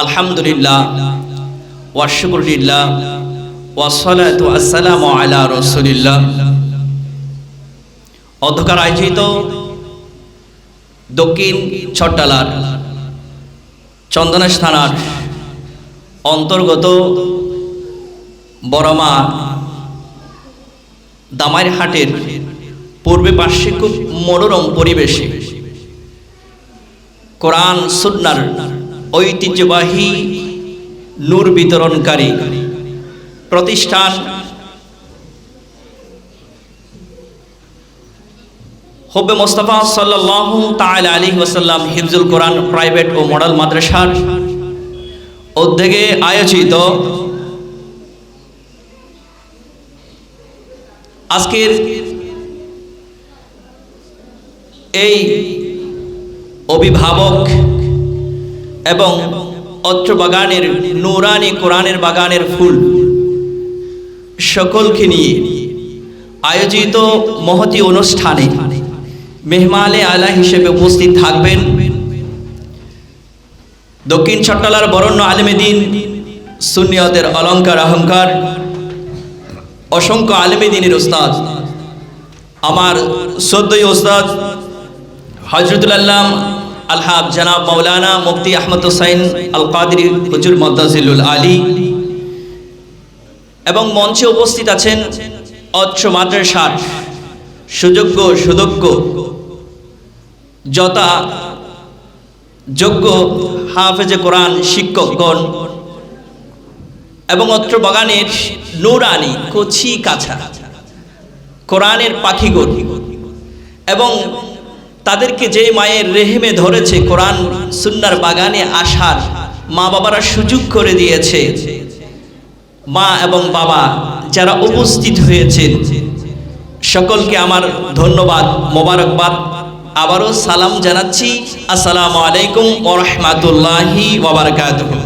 আলহামদুলিল্লাহ ওয়া শুকরুলিল্লাহ ওয়া সালাতু আসসালামু আলা রাসূলিল্লাহ। অধ্যকার আয়োজিত দক্ষিণ ছট্টালার চন্দনেশ থানার অন্তর্গত বড়মা দামাইর হাটের পূর্বে পার্শ্বে খুব মনোরম পরিবেশে কোরআন সুন্নাহর ঐতিহ্যবাহী নূর বিতরণকারী প্রতিষ্ঠান হুব্বে মুস্তাফা সাল্লাল্লাহু তাআলা আলাইহি ওয়াসাল্লাম হিফজুল কোরআন প্রাইভেট ও মডেল মাদ্রাসার উদ্যোগে আয়োজিত আজকের এই অভিভাবক এবং অত্র বাগানের নুরানি কোরআনের বাগানের ফুল সকলকে নিয়ে আয়োজিত মহতি অনুষ্ঠানে মেহমানে আলা হিসেবে উপস্থিত থাকবেন দক্ষিণ ছট্টালার বরেণ্য আলেমে দ্বীন সুন্নিয়তের অলংকার অহংকার অসংখ্য আলেমে দ্বীনের উস্তাদ আমার শ্রদ্ধেয় উস্তাদ হযরতুল আল্লাম আলহাব জনাব মাওলানা মুফতি আহমদ হুসাইন আল কাদরি হুজুর মুদ্দাজিলুল আলী এবং মঞ্চে উপস্থিত আছেন অত্র মাদ্রাসার সুযোগ্য সুদক্ষ যথা যোগ্য হাফেজে কোরআন শিক্ষকগণ এবং অত্র বাগানের নুরানি কচি কাছা কোরআনের পাখিগণ এবং তাদেরকে যে মায়ের রেহেমে ধরেছে কোরআন সুন্নাহর বাগানে আসার মা বাবারা সুযোগ করে দিয়েছে, মা এবং বাবা যারা উপস্থিত হয়েছেন সকলকে আমার ধন্যবাদ মোবারকবাদ। আবারও সালাম জানাচ্ছি, আসসালামু আলাইকুম ওয়া রাহমাতুল্লাহি ওয়া বারাকাতুহু।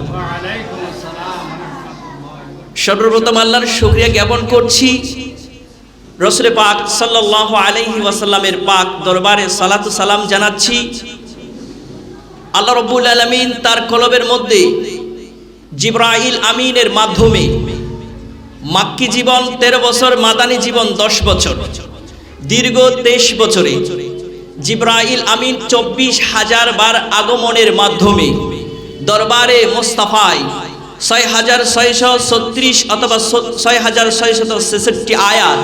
সর্বপ্রথম আল্লাহর শুকরিয়া জ্ঞাপন করছি, রাসূল পাক সাল্লাল্লাহু আলাইহি ওয়াসাল্লামের পাক দরবারে সালাতু সালাম জানাচ্ছি। আল্লাহ রাব্বুল আলামিন তার কলবের মধ্যে জিবরাইল আমিনের মাধ্যমে মাক্কি জীবন 13 বছর, মাদানী জীবন 10 বছর, দীর্ঘ 23 বছরে জিবরাইল আমিন 24,000 বার আগমনের মাধ্যমে দরবারে মুস্তাফায় 6,636 অথবা 6,666 আয়াত,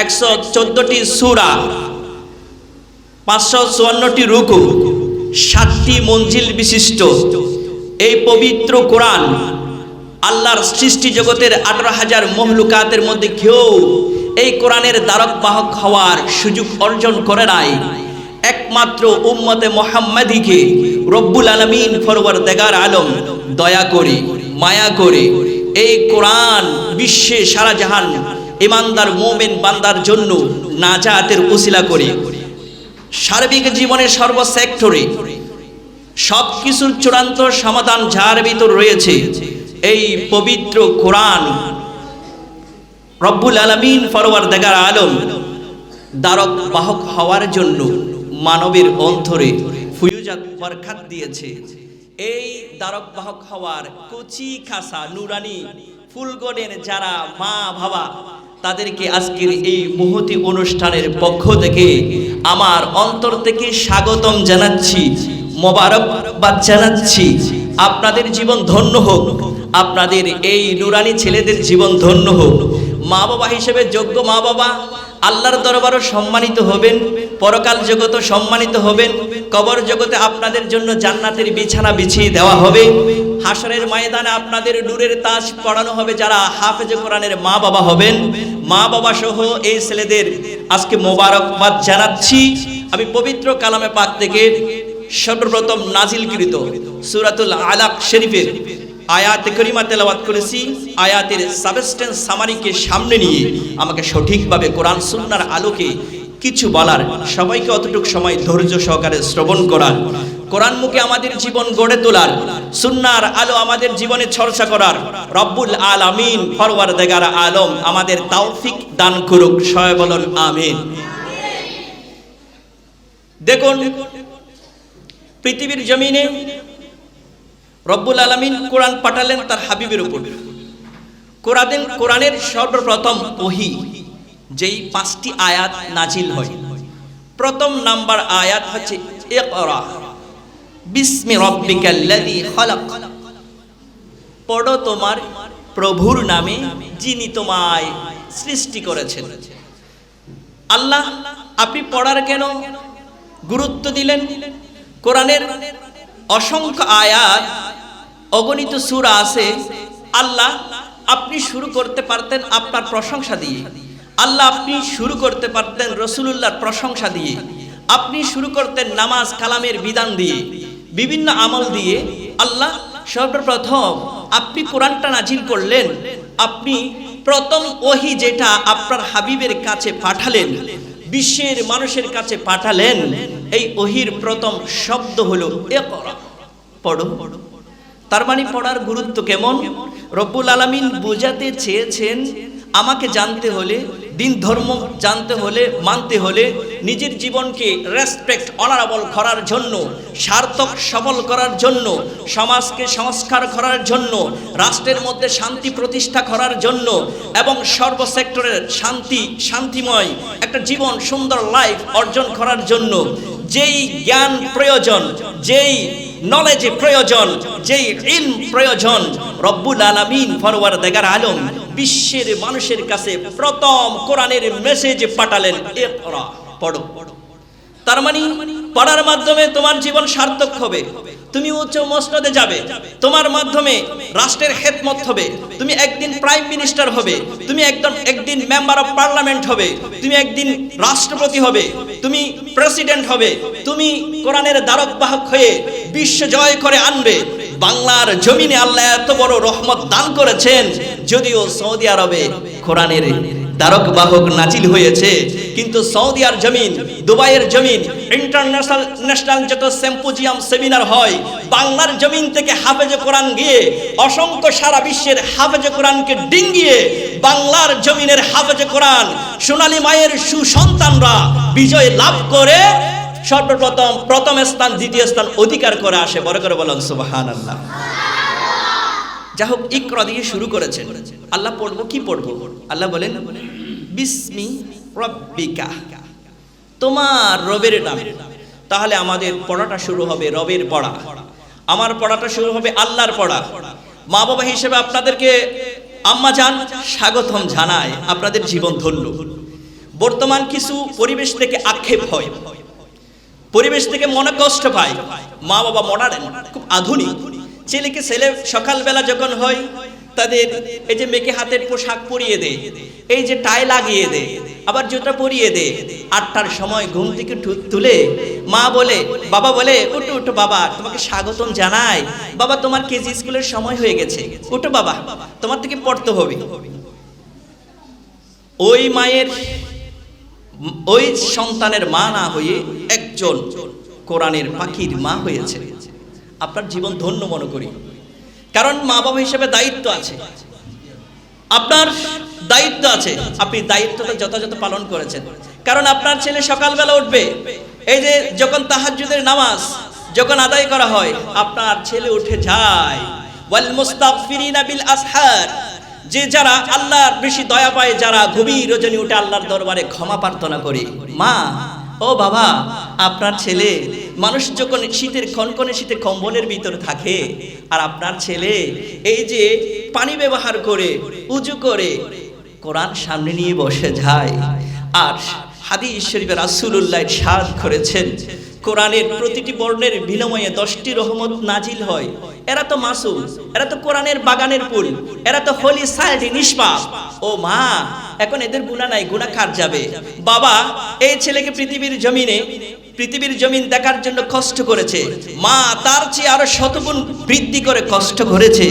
114টি সূরা, 554টি রুকু, 7টি মঞ্জিল বিশিষ্ট এই পবিত্র কোরআন আল্লাহর সৃষ্টি জগতের 18,000 মখলুকাতের মধ্যে কেউ এই কোরআনের দ্বারক বাহক হওয়ার সুযোগ অর্জন করে নাই। একমাত্র উম্মতে মুহাম্মাদীকে রব্বুল আলামিন ফরওয়ারদিগার আলম দয়া করে মায়া করে এই কোরআন বিশ্বে সারা জাহান ইমানদার মুমিন বান্দার জন্য নাজাতের উসিলা করে সার্বিক জীবনের সর্ব সেক্টরে সব কিছুর চূড়ান্ত সমাধান যার ভিতর রয়েছে এই পবিত্র কোরআন রব্বুল আলামিন ফরওয়ারদিগার আলম দ্বারক বাহক হওয়ার জন্য মানবের অন্তরে ফুয়ুজাত বরকত দিয়েছে। এই দ্বারক বাহক হওয়ার কচি খাসা নুরানি ফুলগণের যারা মা বাবা তাদেরকে আজকের এই মহতি অনুষ্ঠানের পক্ষ থেকে আমার অন্তর থেকে স্বাগতম জানাচ্ছি, মোবারকবাদ জানাচ্ছি। আপনাদের জীবন ধন্য হোক, আপনাদের এই নুরানি ছেলেদের জীবন ধন্য হোক। মা বাবা হিসেবে যোগ্য মা বাবা আল্লাহর দরবারও সম্মানিত হবেন, পরকাল জগতে সম্মানিত হবেন, কবর জগতে আপনাদের জন্য জান্নাতের বিছানা বিছিয়ে দেওয়া হবে, হাসরের ময়দানে আপনাদের নূরের তাজ পড়ানো হবে যারা হাফেজে কোরআনের মা বাবা হবেন। মা বাবা সহ এই ছেলেদের আজকে মোবারকবাদ জানাচ্ছি। আমি পবিত্র কালামে পাক থেকে সর্বপ্রথম নাজিলকৃত সূরাতুল আলাক শরীফের আয়াতে করিমা তেলাওয়াত করেছি। আয়াতের সাবস্টেন্স সামারিকে সামনে নিয়ে আমাকে সঠিকভাবে কোরআন সুন্নাহর আলোকে কিছু বলার, সবাইকে অতটুক সময় ধৈর্য সহকারে শ্রবণ করার, কোরআন মুখে আমাদের জীবন গড়ে তোলার, সুন্নাহর আলো আমাদের জীবনে চর্চা করার রব্বুল আলামিন ফরওয়ারদিগার আলম আমাদের তৌফিক দান করুক। সবাই বলুন আমিন। দেখুন, পৃথিবীর জমিনে রব্বুল আলামিন কোরআন পাঠালেন তার হাবিবের উপর। কোরআনের সর্বপ্রথম ওহী যেই 5টি আয়াত নাজিল হয়, প্রথম নাম্বার আয়াত হচ্ছে ইকরা বিসমি রাব্বিকাল্লাযী খালাক, পড়ো তোমার প্রভুর নামে যিনি তোমায় সৃষ্টি করেছেন। আল্লাহ আপনি পড়ার কেন গুরুত্ব দিলেন? কোরআনের অসংখ্য আয়াত, অগণিত সূরা আছে। আল্লাহ আপনি শুরু করতে পারতেন আপনার প্রশংসা দিয়ে, আল্লাহ আপনি শুরু করতে পারতেন রাসূলুল্লাহর প্রশংসা দিয়ে, আপনি শুরু করতেন নামাজ কালামের বিধান দিয়ে, বিভিন্ন আমল দিয়ে। আল্লাহ সর্বপ্রথম আপনি কোরআনটা নাজিল করলেন, আপনি প্রথম ওহী যেটা আপনার হাবিবের কাছে পাঠালেন, বিশ্বের মানুষের কাছে পাঠালেন, এই ওহীর প্রথম শব্দ হলো ইকরা, পড়ো। তার মানে পড়ার গুরুত্ব কেমন রব্বুল আলামিন বোঝাতে চেয়েছেন। আমাকে জানতে হলে, দিন ধর্ম জানতে হলে, মানতে হলে, নিজের জীবনকে রেসপেক্ট অনারেবল করার জন্য, সার্থক সবল করার জন্য, সমাজকে সংস্কার করার জন্য, রাষ্ট্রের মধ্যে শান্তি প্রতিষ্ঠা করার জন্য এবং সর্ব সেক্টরের শান্তিময় একটা জীবন, সুন্দর লাইফ অর্জন করার জন্য যেই জ্ঞান প্রয়োজন, যেই নলেজে প্রয়োজন, যেই ইলম প্রয়োজন, রব্বুল আলামিন পরওয়ারদিগার আলম বিশ্বের মানুষের কাছে প্রথম কোরআনের মেসেজ পাঠালেন, ইকরা, পড়ো। তার মানে পড়ার মাধ্যমে তোমার জীবন সার্থক হবে, তুমি উচ্চ মসনদে যাবে, তোমার মাধ্যমে রাষ্ট্রের খেদমত হবে, তুমি একদিন প্রাইম মিনিস্টার হবে, তুমি একদিন মেম্বার অফ পার্লামেন্ট হবে, তুমি একদিন রাষ্ট্রপতি হবে, তুমি প্রেসিডেন্ট হবে, তুমি কোরআনের ধারক বাহক হয়ে বিশ্ব জয় করে আনবে। বাংলার জমিনে আল্লাহ এত বড় রহমত দান করেছেন, যদিও সৌদি আরবে কোরআনের ধারক বাহক নাজিল হয়েছে, কিন্তু সৌদি আর জমিন, দুবাইয়ের জমিন, ইন্টারন্যাশনাল যত সিম্পোজিয়াম সেমিনার হয়, বাংলার জমিন থেকে হাফেজে কোরআন গিয়ে অসংখ্য সারা বিশ্বের হাফেজে কোরআনকে ডিঙ্গিয়ে বাংলার জমিনের হাফেজে কোরআন সোনালী মায়ের সুসন্তানরা বিজয় লাভ করে প্রথম স্থান, দ্বিতীয় স্থান অধিকার করে আসে। বড় করে বলেন সুবহানাল্লাহ। যা হোক, ইকরা দিয়ে শুরু করেছেন। আল্লাহ পড়বো, কি পড়বো? আল্লাহ বলেন বিসমি রাব্বিকা, তোমার রবের নামে। তাহলে আমাদের পড়াটা শুরু হবে রবের পড়া, আমার পড়াটা শুরু হবে আল্লাহর পড়া। মা বাবা হিসেবে আপনাদেরকে আম্মা জান স্বাগতম জানায়, আপনাদের জীবন ধন্য। বর্তমান কিছু পরিবেশ থেকে আক্ষেপ হয়, পরিবেশ থেকে মনে কষ্ট পায়। মা বাবা মডার্ন, খুব আধুনিক। ছেলেকে সকালবেলা যখন হয়, তাদের এই যে মেয়েকে হাতের পোশাক পরিয়ে দেয়, এই যে টাই লাগিয়ে দেয়, আবার জুতা পরিয়ে দেয়। 8টার সময় ঘুম থেকে তুলে মা বলে, বাবা বলে, উঠো উঠো বাবা, তোমাকে স্বাগতম জানাই, বাবা তোমার কেজি স্কুলের সময় হয়ে গেছে, উঠো বাবা, তোমার থেকে পড়তে হবে। ওই মায়ের, ওই সন্তানের মা না হয়ে একজন কোরআনের পাখির মা হয়েছে। আপনার জীবন ধন্য মনে করি, কারণ মা বাবা হিসেবে দায়িত্ব আছে, আপনার দায়িত্ব আছে, আপনি দায়িত্বটা যথাযথ পালন করেছেন। কারণ আপনার ছেলে সকালবেলা উঠবে, এই যে যখন তাহাজ্জুদের নামাজ যখন আদায় করা হয়, আপনার ছেলে উঠে যায়। ওয়াল মুস্তাগফিরিনা বিল আসহার, যে যারা আল্লাহর বেশি দয়া পায়, যারা গভীর রজনী উঠে আল্লাহর দরবারে ক্ষমা প্রার্থনা করে। মা, ও বাবা, আপনার ছেলে, মানুষ যখন শীতের কনকনে শীতে কম্বলের ভিতরে থাকে, আর আপনার ছেলে এই যে পানি ব্যবহার করে উজু করে কোরআন সামনে নিয়ে বসে যায়। আর হাদিস শরীফে রাসূলুল্লাহ ইরশাদ করেছেন, কোরআনের প্রতিটি বর্ণের বিনিময়ে 10টি রহমত নাজিল হয়। এরা তো মাসুম, এরা তো কোরআনের বাগানের ফুল, এরা তো হোলি সাইড নিষ্পাপ। ও মা, এখন এদের গুনাহ নাই, গুনাহ কার যাবে? বাবা এই ছেলেকে পৃথিবীর জমিন দেখার জন্য কষ্ট করেছে, মা তার চেয়ে আরো শতগুণ বৃদ্ধি করে কষ্ট করেছে।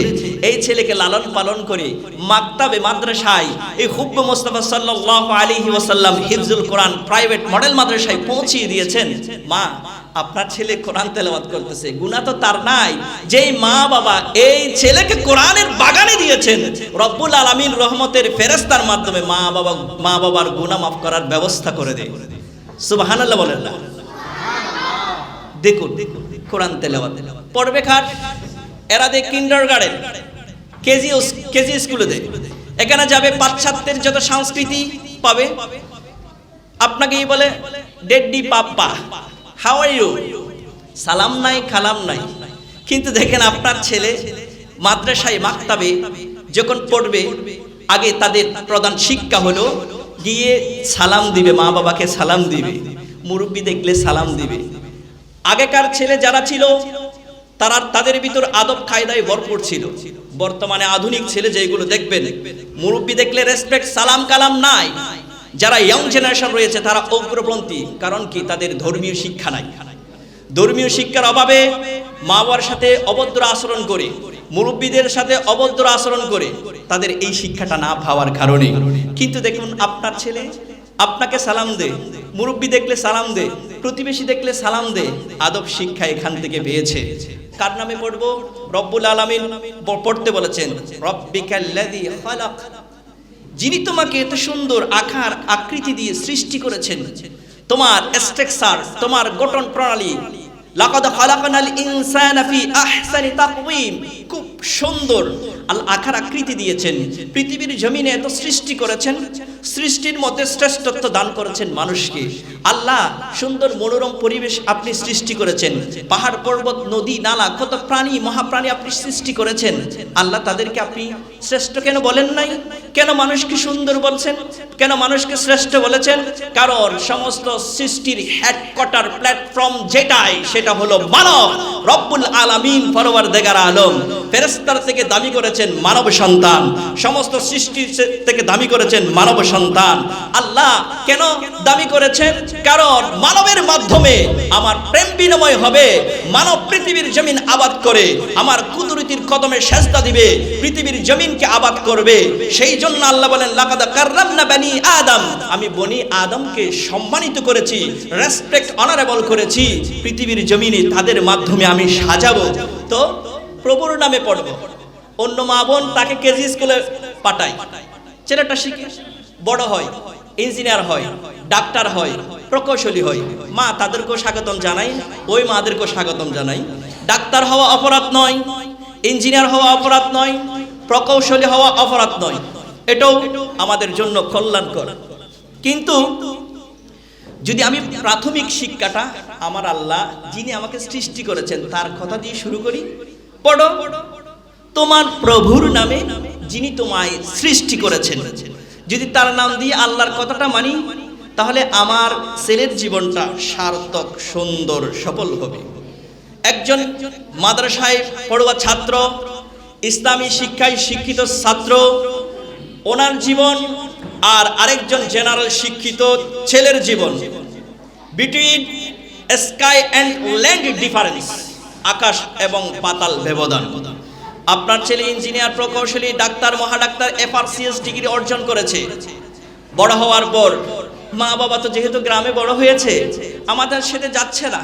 এই ছেলেকে লালন পালন করে মাকতাবে মাদ্রাসায়, এই হুব্বে মুস্তাফা সাল্লাল্লাহু আলাইহি ওয়াসাল্লাম হিফজুল কোরআন প্রাইভেট মডেল মাদ্রাসায় পৌঁছিয়ে দিয়েছেন। মা, আপনার ছেলে কোরআন তেলাওয়াত করতেছে, গুনাহ তো তার নাই। যেই মা বাবা এই ছেলেকে কোরআনের বাগানে দিয়েছেন, রব্বুল আলামিন রহমতের ফেরেশতার মাধ্যমে মা বাবার গুনাহ মাফ করার ব্যবস্থা করে দেয়। সুবহানাল্লাহ বলেন না? দেখুন, কোরআন তেলাওয়াত পড়বে কার? এরা দেয় কিন্ডারগার্টেন, কেজি স্কুলে দেয়। এখানে যাবে পাশ্চাত্যের যত সংস্কৃতি পাবে, আপনাকেই বলে ডেড্ডি পাপ্পা, হাউ আর ইউ, সালাম নাই খালাম নাই। কিন্তু দেখেন আপনার ছেলে মাদ্রাসায় মাক্তাবে যখন পড়বে, আগে তাদের প্রধান শিক্ষা হলো গিয়ে সালাম দিবে, মা বাবাকে সালাম দিবে, মুরব্বি দেখলে সালাম দিবে। আগেকার ছেলে যারা ছিল তাদের ভিতর আদব কায়দায় ভরপুর ছিল। বর্তমানে আধুনিক ছেলে যেগুলো দেখবেন, মুরব্বি দেখলে রেসপেক্ট, সালাম কালাম নাই। যারা ইয়ং জেনারেশন রয়েছে তারা অগ্রপন্থী, কারণ কি তাদের ধর্মীয় শিক্ষা নাই। ধর্মীয় শিক্ষার অভাবে মা বাবার সাথে অভদ্র আচরণ করে, মুরব্বীদের সাথে অভদ্র আচরণ করে, তাদের এই শিক্ষাটা না পাওয়ার কারণে। কিন্তু দেখুন আপনার ছেলে আপনাকে সালাম দে, মুরব্বী দেখলে সালাম দে, প্রতিবেশী দেখলে সালাম দে। আদব শিক্ষা এখান থেকে পেয়েছে। কার নামে পড়বো? রব্বুল আলামিন পড়তে বলেছেন, রব্বিকাল্লাযী খালাক, যিনি তোমাকে এত সুন্দর আকার আকৃতি দিয়ে সৃষ্টি করেছেন, তোমার স্ট্রাকচার, তোমার গঠন প্রণালী, লাকাদ খালাকনাল ইনসানা ফি আহসানি তাকওয়িম, খুব সুন্দর আকার আকৃতি দিয়েছেন। পৃথিবীর জমিনে এত সৃষ্টি করেছেন, সৃষ্টির মধ্যে শ্রেষ্ঠত্ব দান করেছেন মানুষকে। আল্লাহ সুন্দর মনোরম পরিবেশ আপনি সৃষ্টি করেছেন, পাহাড় পর্বত নদী নালা কত প্রাণী মহাপ্রাণী আপনি সৃষ্টি করেছেন। আল্লাহ তাদেরকে আপনি শ্রেষ্ঠ কেন বলেন নাই? কেন মানুষকে সুন্দর বলছেন? কেন মানুষকে শ্রেষ্ঠ বলেছেন? কারণ সমস্ত সৃষ্টির হেডকোয়ার্টার প্ল্যাটফর্ম যেটাই, সেটা হলো মানব। রব্বুল আলামিন পরওয়ারদিগার আলম ফেরেশতার থেকে দামি করেছেন মানব সন্তান, সমস্ত সৃষ্টির থেকে দামি করেছেন মানব সন্তান। আল্লাহ কেন দামি করেছেন? কারণ মানবের মাধ্যমে আমার প্রেম বিনিময় হবে। মানব পৃথিবীর জমিন আবাদ করে আমার কুদরতির কদমে সেজদা দিবে, পৃথিবীর জমিনকে আবাদ করবে। সেই জন্য আল্লাহ বলেন, লাকাদ কাররামনা বানি আদম, আমি বনি আদমকে সম্মানিত করেছি, রেসপেক্ট অনারেবল করেছি। পৃথিবীর জমিনে তাদের মাধ্যমে আমি সাজাবো। তো প্রভুর নামে পড়বো। অন্য মা বোন তাকে কেজি স্কুলে পাঠায়, ছেলেটা শিখে বড় হয়, ইঞ্জিনিয়ার হয়, ডাক্তার হয়, প্রকৌশলী হয়, মা তাদেরকেও স্বাগতম জানাই, ওই মাদেরকেও স্বাগতম জানাই। ডাক্তার হওয়া অপরাধ নয়, ইঞ্জিনিয়ার হওয়া অপরাধ নয়, প্রকৌশলী হওয়া অপরাধ নয়, এটাও আমাদের জন্য কল্যাণকর। কিন্তু যদি আমি প্রাথমিক শিক্ষাটা আমার আল্লাহ যিনি আমাকে সৃষ্টি করেছেন তার কথা দিয়ে শুরু করি, পড়ো তোমার প্রভুর নামে যিনি তোমায় সৃষ্টি করেছেন। যদি তার নাম দিয়ে আল্লাহর কথাটা মানি, তাহলে আমার ছেলের জীবনটা সার্থক, সুন্দর, সফল হবে। একজন মাদ্রাসায় পড়ুয়া ছাত্র, ইসলামী শিক্ষায় শিক্ষিত ছাত্র, ওনার জীবন আর আরেকজন জেনারেল শিক্ষিত ছেলের জীবন, between sky and land difference, আকাশ এবং পাতাল ব্যবধান। আপনার ছেলে ইঞ্জিনিয়ার, প্রকৌশলী, ডাক্তার, মহাডাক্তার, FRCS ডিগ্রি অর্জন করেছে। বড় হওয়ার পর মা বাবা তো যেহেতু গ্রামে বড় হয়েছে, আমাদের সাথে যাচ্ছে না,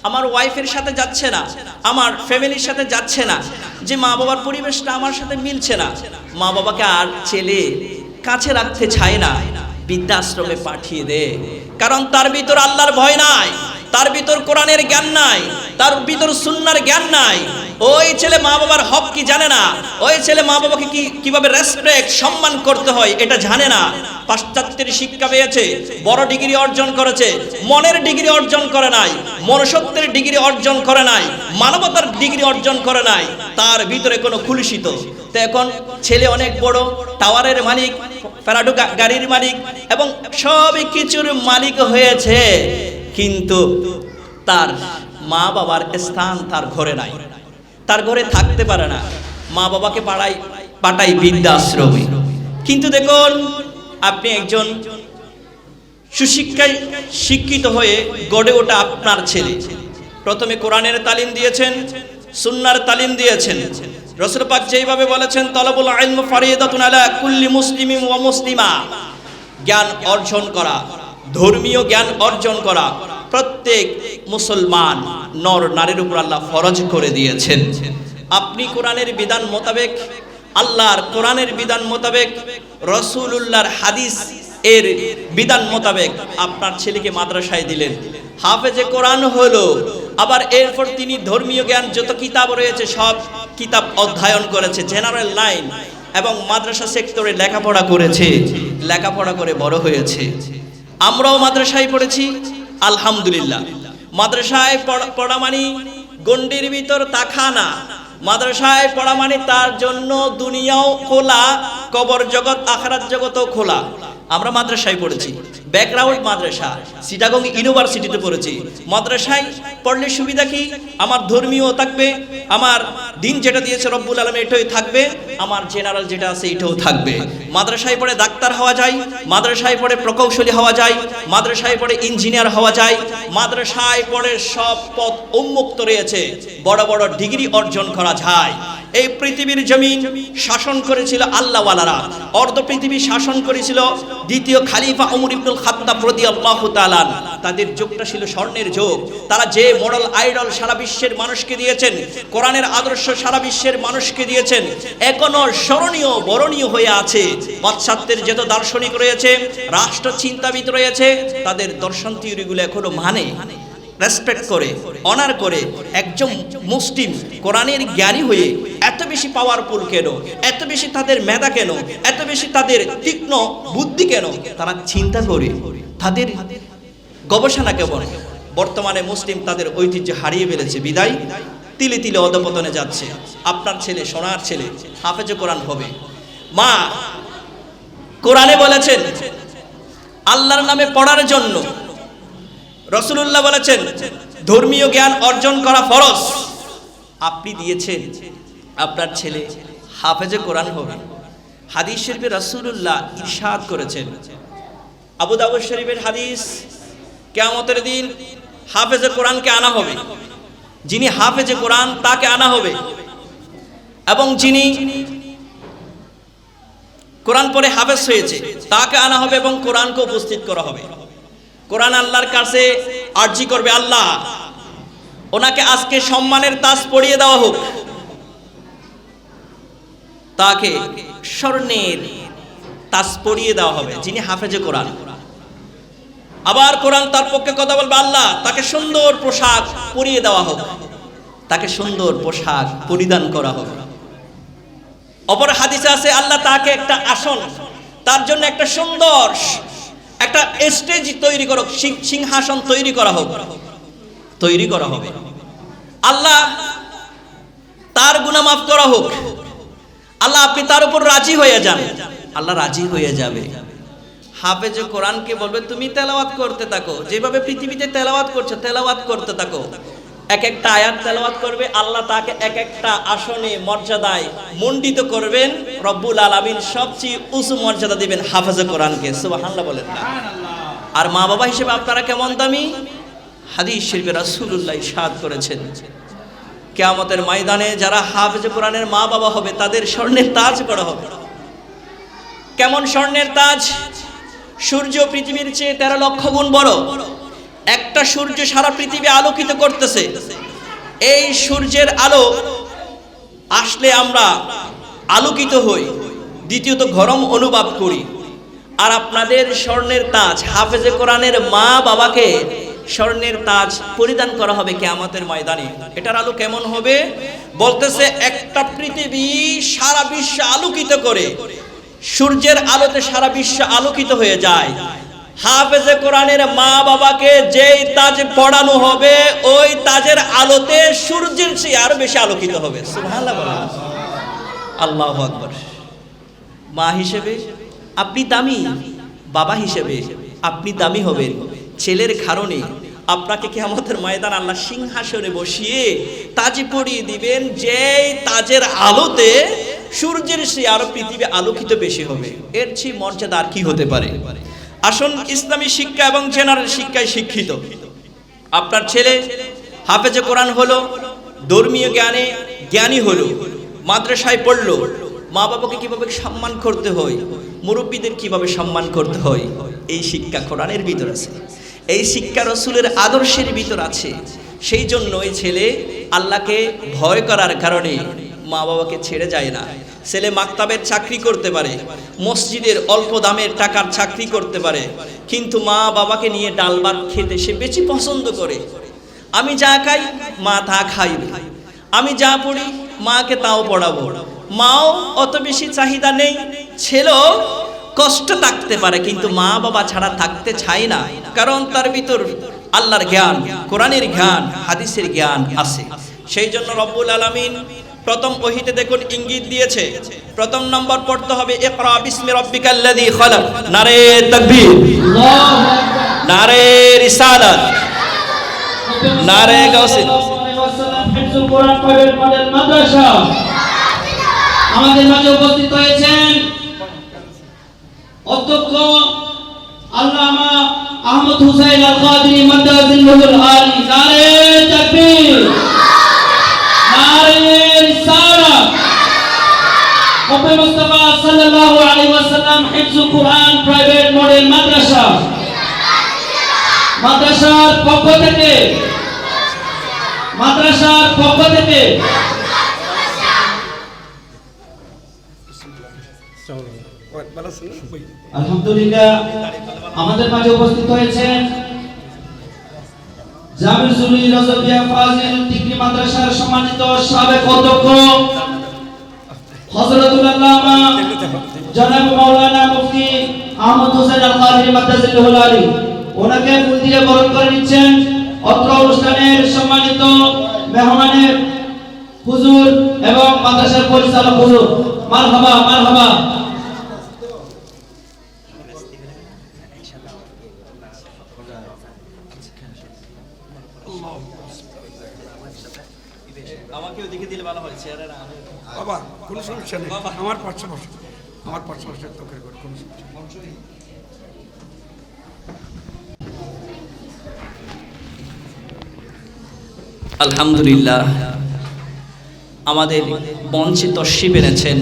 আমার ওয়াইফের সাথে যাচ্ছে না, আমার ফ্যামিলির সাথে যাচ্ছে না, যে মা বাবার পরিবেশটা আমার সাথে মিলছে না। মা বাবাকে আর ছেলে কাছে রাখতে চায় না, বৃদ্ধাশ্রমে পাঠিয়ে দে। কারণ তার ভিতর আল্লাহর ভয় নাই, তার ভিতর কোরআনের জ্ঞান নাই, তার ভিতর সুন্নাহর জ্ঞান নাই। ওই ছেলে মা বাবার হক কি জানে না, ওই ছেলে মা বাবাকে কিভাবে রেসপেক্ট সম্মান করতে হয় এটা জানে না। পাশ্চাত্যের শিক্ষা পেয়েছে, বড় ডিগ্রি অর্জন করেছে, মনের ডিগ্রি অর্জন করে নাই, মনুষ্যত্বের ডিগ্রি অর্জন করে নাই, মানবতার ডিগ্রি অর্জন করে নাই, তার ভিতরে কোনো কুলুষিত। তো এখন ছেলে অনেক বড়, টাওয়ারের মালিক, ফেরাডো গাড়ির মালিক এবং সবই কিছুর মালিক হয়েছে, কিন্তু তার মা বাবার স্থান তার ঘরে নাই, তার ঘরে থাকতে পারে না। মা বাবাকে পাঠাই বৃদ্ধাশ্রমে। কিন্তু দেখুন, আপনি একজন সুশিক্ষায় শিক্ষিত হয়ে গড়ে ওঠা আপনার ছেলে, প্রথমে কোরআনের তালিম দিয়েছেন, সুন্নাহর তালিম দিয়েছেন। রাসূল পাক যেইভাবে বলেছেন, তালাবুল ইলম ফারিদাতুন আলা কুল্লি মুসলিমিন ওয়া মুসলিমা, জ্ঞান অর্জন করা, ধর্মীয় জ্ঞান অর্জন করা প্রত্যেক মুসলমান নর নারীর উপর আল্লাহ ফরজ করে দিয়েছেন। আপনি কোরআনের বিধান মোতাবেক, আল্লাহর কোরআনের বিধান মোতাবেক, রাসূলুল্লাহর হাদিস এর বিধান মোতাবেক আপনার ছেলেকে মাদ্রাসায় দিলেন, হাফেজে কোরআন হলো। আবার এরপর তিনি ধর্মীয় জ্ঞান যত কিতাব রয়েছে সব কিতাব অধ্যয়ন করেছে, জেনারেল লাইন এবং মাদ্রাসা সেক্টরে লেখাপড়া করেছে, লেখাপড়া করে বড় হয়েছে। আমরাও মাদ্রাসায় পড়েছি আলহামদুলিল্লাহ। মাদ্রাসায় পড়া মানে গণ্ডির ভিতর তাখা না, মাদ্রাসায় পড়া মানে তার জন্য দুনিয়াও খোলা, কবর জগৎ আখিরাত জগতও খোলা। আমরা মাদ্রাসায় পড়েছি, ব্যাকগ্রাউন্ড মাদ্রাসা, চিটাগং ইউনিভার্সিটিতে পড়েছি। মাদ্রাসায় পড়লে সুবিধা কি? আমার ধর্মীয় থাকবে, আমার দিন যেটা দিয়েছে রব্বুল আলামিন এটাই থাকবে, আমার জেনারেল যেটা আছে এটাও থাকবে। মাদ্রাসায় পড়ে ডাক্তার হওয়া যায়, মাদ্রাসায় পড়ে প্রকৌশলী হওয়া যায়, মাদ্রাসায় পড়ে ইঞ্জিনিয়ার হওয়া যায়, মাদ্রাসায় পড়ে সব পথ উন্মুক্ত রয়েছে, বড় বড় ডিগ্রি অর্জন করা যায়। এই পৃথিবীর জমিন শাসন করেছিল আল্লাহওয়ালারা, অর্ধ পৃথিবী শাসন করেছিল দ্বিতীয় খালিফা ওমর ইবনুল খাত্তাব রাদিয়াল্লাহু তাআলা। তাদের যুগটা ছিল স্বর্ণের যুগ। তারা যে মডেল আইডল সারা বিশ্বের মানুষকে দিয়েছেন, কোরআনের আদর্শ সারা বিশ্বের মানুষকে দিয়েছেন, এখনো স্মরণীয় বরণীয় হয়ে আছে। পাশ্চাত্যের যত দার্শনিক রয়েছে, রাষ্ট্র চিন্তাবিদ রয়েছে, তাদের দর্শন থিওরিগুলো এখনো মানে, রেসপেক্ট করে, অনার করে। একজন মুসলিম কোরআনের জ্ঞানী হয়ে এত বেশি পাওয়ারফুল কেন, এত বেশি তাদের মেধা কেন, এত বেশি তাদের তীক্ষ্ণ বুদ্ধি কেন? তারা চিন্তা করে, তাদের গবেষণা কেমন। বর্তমানে মুসলিম তাদের ঐতিহ্য হারিয়ে ফেলেছে, বিদায় তিলে তিলে অধপতনে যাচ্ছে। আপনার ছেলে, সোনার ছেলে হাফেজে কোরআন হবে। মা কোরআনে বলেছেন আল্লাহর নামে পড়ার জন্য, রাসূলুল্লাহ বলেছেন ধর্মীয় জ্ঞান অর্জন করা ফরজ। আপনি দিয়েছেন, আপনার ছেলে হাফেজে কোরআন হবে। হাদিস শরীফে রাসূলুল্লাহ ইরশাদ করেছেন, আবু দাউদ শরীফের হাদিস, কিয়ামতের দিন হাফেজে কোরআনকে আনা হবে। যিনি হাফেজে কোরআন তাকে আনা হবে, এবং যিনি কোরআন পড়ে হাফেজ হয়েছে তাকে আনা হবে, এবং কোরআনকে উপস্থিত করা হবে। কোরআন আল্লাহর কাছে আরজি করবে, আল্লাহ ওনাকে আজকে সম্মানের তাজ পরিয়ে দেওয়া হোক, তাকে স্বর্ণের তাজ পরিয়ে দেওয়া হবে, যিনি হাফেজে কোরআন। আবার কোরআন তার পক্ষে কথা বলবে, আল্লাহ তাকে সুন্দর পোশাক পরিয়ে দেওয়া হোক, তাকে সুন্দর পোশাক পরিধান করা হোক। অপর হাদিসে আছে, আল্লাহ তাকে একটা আসন, তার জন্য একটা সুন্দর একটা স্টেজ তৈরি করো, সিংহাসন তৈরি করা হোক, তৈরি করা হবে। আল্লাহ তার গুনাহ মাফ করা হোক, আল্লাহ আপনি তার উপর রাজি হয়ে যান। আল্লাহ রাজি হয়ে যাবে। হাফেজে কোরআনকে বলবে তুমি তেলাওয়াত করতে থাকো, যেভাবে পৃথিবীতে তেলাওয়াত করছো তেলাওয়াত করতে থাকো। এক একটা আয়াত তেলাওয়াত করবে, আল্লাহ তাকে এক একটা আসনে মর্যাদায় মণ্ডিত করবেন। রব্বুল আলামিন সবচেয়ে উঁচু মর্যাদা দিবেন হাফেজে কোরআনকে। সুবহানাল্লাহ বলেন না? আর মা বাবা হিসেবে আপনারা কেমন দামি? হাদিস শরীফে রাসূলুল্লাহ ইরশাদ করেছেন, কিয়ামতের ময়দানে যারা হাফেজে কোরআনের মা বাবা হবে তাদের স্বর্ণের তাজ করা হবে। কেমন স্বর্ণের তাজ? সূর্য পৃথিবীর চেয়ে 13 লক্ষ গুণ বড়। একটা সূর্য সারা পৃথিবী আলোকিত করতেছে। এই সূর্যের আলো আসলে আমরা আলোকিত হই, দ্বিতীয়ত গরম অনুভব করি। আর আপনাদের স্বর্ণের তাজ, হাফেজে কোরআনের মা বাবাকে স্বর্ণের তাজ পরিধান করা হবে কিয়ামতের ময়দানে। এটার আলো কেমন হবে? বলতেছে একটা পৃথিবী সারা বিশ্ব আলোকিত করে, সূর্যের আলোতে সারা বিশ্ব আলোকিত হয়ে যায়। হাফেজে কোরআনের মা বাবাকে যেই তাজ পড়ানো হবে, ওই তাজের আলোতে সূর্যের চেয়ে আরো বেশি আলোকিত হবে। সুবহানাল্লাহ বলেন। আল্লাহু আকবার। মা হিসেবে আপনি দামি, বাবা হিসেবে আপনি দামি হবেন। ছেলের কারণে আপনাকে কিয়ামতের ময়দান আল্লাহ সিংহাসনে বসিয়ে তাজ পরিয়ে দিবেন, যেই তাজের আলোতে সূর্যের চেয়ে আরো পৃথিবী আলোকিত বেশি হবে। এর চেয়ে মর্যাদা আর কি হতে পারে? আসুন, ইসলামী শিক্ষা এবং জেনারেল শিক্ষায় শিক্ষিত আপনার ছেলে হাফেজে কোরআন হলো, ধর্মীয় জ্ঞানে জ্ঞানী হলো, মাদ্রাসায় পড়লো, মা বাবাকে কিভাবে সম্মান করতে হয়, মুরব্বীদের কিভাবে সম্মান করতে হয়, এই শিক্ষা কোরআনের ভিতর আছে, এই শিক্ষা রাসূলের আদর্শের ভিতর আছে। সেই জন্য এই ছেলে আল্লাহকে ভয় করার কারণে মা বাবাকে ছেড়ে যায় না। ছেলে মাকতাবের চাকরি করতে পারে, মসজিদের অল্প দামের টাকার চাকরি করতে পারে, কিন্তু মা বাবাকে নিয়ে ডাল ভাত খেতে সে বেশি পছন্দ করে। আমি যা খাই মা তা খাইবে, আমি যা পড়ি মাকে তাও পড়াবো। মাও অত বেশি চাহিদা নেই, ছেলেও কষ্ট থাকতে পারে, কিন্তু মা বাবা ছাড়া থাকতে চায় না, কারণ তার ভিতর আল্লাহর জ্ঞান, কোরআনের জ্ঞান, হাদিসের জ্ঞান আছে। সেই জন্য রব্বুল আলামিন প্রথম ওহীতে দেখুন ইঙ্গিত দিয়েছে, প্রথম নম্বর পড়তে হবে ইকরা বিসমি রাব্বিকাল্লাযী খালাক। নারে তাকবীর, নারে রিসালাত, নারে গাউসিন। হিফজুল কোরআন প্রাইভেট মডেল মাদ্রাসা আমাদের মাঝে উপস্থিত হয়েছেন অধ্যক্ষ আল্লামা আহমদ হুসাইন আল কাদরি মাদ্রাসাতুল আলী। নারে তাকবীর, নারে রিসালাত। নবী মুস্তাফা সাল্লাল্লাহু আলাইহি ওয়াসাল্লাম হিফজুল কোরআন প্রাইভেট মডেল মাদ্রাসা মাদ্রাসার পক্ষ থেকে আলহামদুলিল্লাহ আমাদের মাঝে উপস্থিত হয়েছেন জামিল জুলি রাজাবিয়া ফাজিল ডিগ্রি মাদ্রাসার সম্মানিত সাবেক অধ্যক্ষ হযরতুল আল্লামা জনাব মাওলানা মুফতি আহমদ হোসেন আল কাদরি মাদ্রাসাতুল আলী। ওনাকে ফুল দিয়ে বরণ করে নিচ্ছেন অত্র অনুষ্ঠানের সম্মানিত মেহমানের হুজুর এবং মাদ্রাসার পরিচালক হুজুর। মারহাবা মারহাবা। আমাকে ওদিকে দিলে ভালো হয়, চেয়ারে না বাবা কোনো সমস্যা নেই, আমার পাঁচশো বছর তোকে কোনো সমস্যা নেই। আলহামদুলিল্লাহ আমাদের মঞ্চে তশরিফ এনেছেন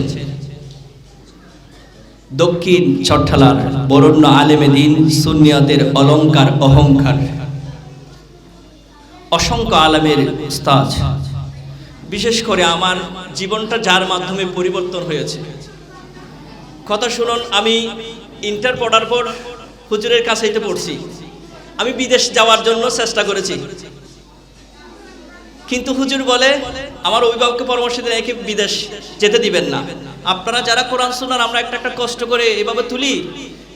দক্ষিণ চট্টলার বরেণ্য আলেমে দ্বীন, সুন্নিয়তের অলংকার অহংকার, অসংখ্য আলেমের উস্তাদ। বিশেষ করে আমার জীবনটা যার মাধ্যমে পরিবর্তন হয়েছে। কথা শুনুন, আমি ইন্টার পড়ার পর হুজুরের কাছেই তো পড়ছি। আমি বিদেশ যাওয়ার জন্য চেষ্টা করেছি, কিন্তু হুজুর বলে আমার অভিভাবককে পরামর্শ দিলে একে বিদেশ যেতে দিবেন না। আপনারা যারা কোরআন সুন্নাহর আমরা একটা কষ্ট করে এভাবে তুলি,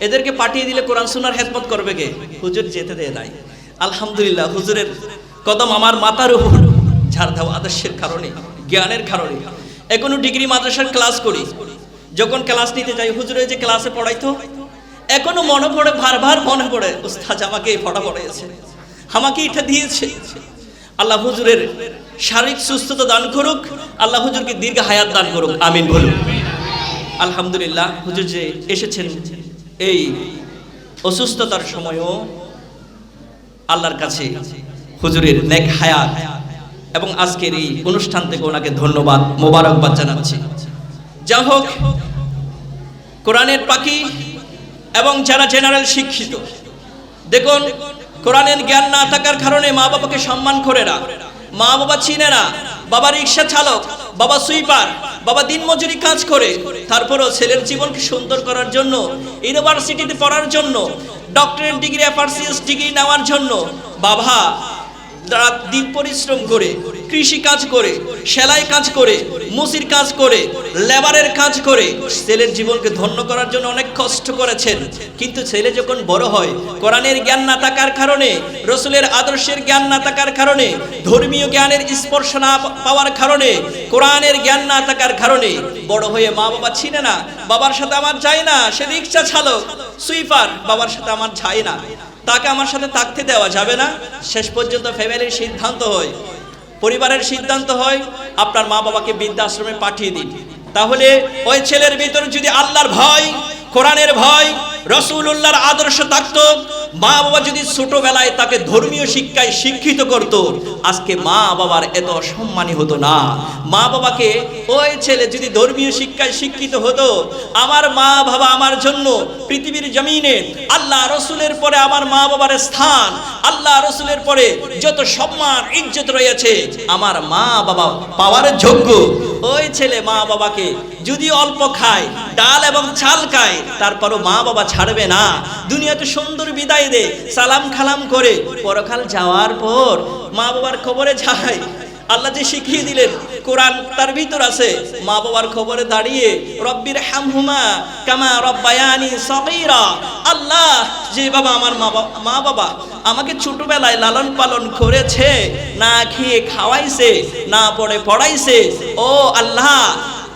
এদেরকে পাঠিয়ে দিলে কোরআন সুন্নাহর খেদমত করবে কে? হুজুর যেতে দেয় নাই। আলহামদুলিল্লাহ হুজুরের কদম আমার মাথার উপর ঝাড় দেওয়া আদর্শের কারণে, জ্ঞানের কারণে এখনো ডিগ্রি মাদ্রাসার ক্লাস করি। যখন ক্লাস নিতে যাই হুজুরের যে ক্লাসে পড়াইতো এখনো মনে পড়ে, বারবার মনে পড়ে উস্তাদ আমাকে এই পড়া পড়াইছে, আমাকে এটা দিয়েছে। আল্লাহ হুজুরের শারীরিক সুস্থতা দান করুক, আল্লাহ হুজুরকে দীর্ঘ হায়াত দান করুক, আমিন বলুন। আলহামদুলিল্লাহ হুজুর যে এসেছেন এই অসুস্থতার সময়ও আল্লাহর কাছে হুজুরের নেক হায়াত এবং আজকের এই অনুষ্ঠান থেকে ওনাকে ধন্যবাদ মোবারকবাদ জানাচ্ছি। যা হোক, কোরআনের পাখি এবং যারা জেনারেল শিক্ষিত, দেখুন কোরআনের জ্ঞান না থাকার কারণে মা বাবাকে সম্মান করে না, মা বাবা চিনে না। বাবা রিক্সা চালক, বাবা সুইপার, বাবা দিনমজুরি কাজ করে, তারপরেও ছেলের জীবনকে সুন্দর করার জন্য, ইউনিভার্সিটিতে পড়ার জন্য, ডক্টরেট ডিগ্রি, এফআরসিএস ডিগ্রি নেওয়ার জন্য বাবা রাত দিন পরিশ্রম করে, কৃষি কাজ করে, সেলাই কাজ করে, মুসির কাজ করে, লেবারের কাজ করে ছেলের জীবনকে ধন্য করার জন্য অনেক কষ্ট করেছেন। কিন্তু ছেলে যখন বড় হয়, কোরআনের জ্ঞান না থাকার কারণে, রসুলের আদর্শের জ্ঞান না থাকার কারণে, ধর্মীয় জ্ঞানের স্পর্শ না পাওয়ার কারণে, কোরআনের জ্ঞান না থাকার কারণে বড় হয়ে মা বাবা চিনে না। বাবার সাথে আমার যায় না, সে রিক্সা চালক, সুইপার, বাবার সাথে আমার যায় না, তাকে আমার সাথে থাকতে দেওয়া যাবে না। শেষ পর্যন্ত ফ্যামিলির সিদ্ধান্ত হয়, পরিবারের সিদ্ধান্ত হয় আপনার মা বাবাকে বৃদ্ধাশ্রমে পাঠিয়ে দিন। তাহলে ওই ছেলের ভিতরে যদি আল্লাহর ভয়, কোরআনের ভয়, রাসূলুল্লাহর আদর্শ থাকতো, মা বাবা যদি ছোটবেলায় তাকে ধর্মীয় শিক্ষায় শিক্ষিত করত, আজকে মা বাবার এত অসম্মানী হতো না। মা বাবাকে ওই ছেলে যদি ধর্মীয় শিক্ষায় শিক্ষিত হতো, আমার মা বাবা আমার জন্য পৃথিবীর জমিনে আল্লাহ রসুলের পরে আমার মা বাবার স্থান, আল্লাহ রসুলের পরে যত সম্মান ইজ্জত রয়েছে আমার মা বাবা পাওয়ার যোগ্য। ওই ছেলে মা বাবাকে যদি অল্প খায়, ডাল এবং চাল খায়, তারপরও মা বাবা ছাড়বে না। দুনিয়াতে সুন্দর বিদায় দে, সালাম খালাম করে পরকাল যাওয়ার পর মা বাবার খবরে যায়, আল্লাহ যে শিখিয়ে দিলেন কোরআন তার ভিতর আছে মা বাবার খবরে দাঁড়িয়ে রব্বির হামহুমা কামা রব্বায়ানি সগীরা। আল্লাহ যে বাবা আমার মা বাবা আমাকে ছোটবেলায় লালন পালন করেছে, না খেয়ে খাওয়াইছে, না পড়ে পড়াইছে, ও আল্লাহ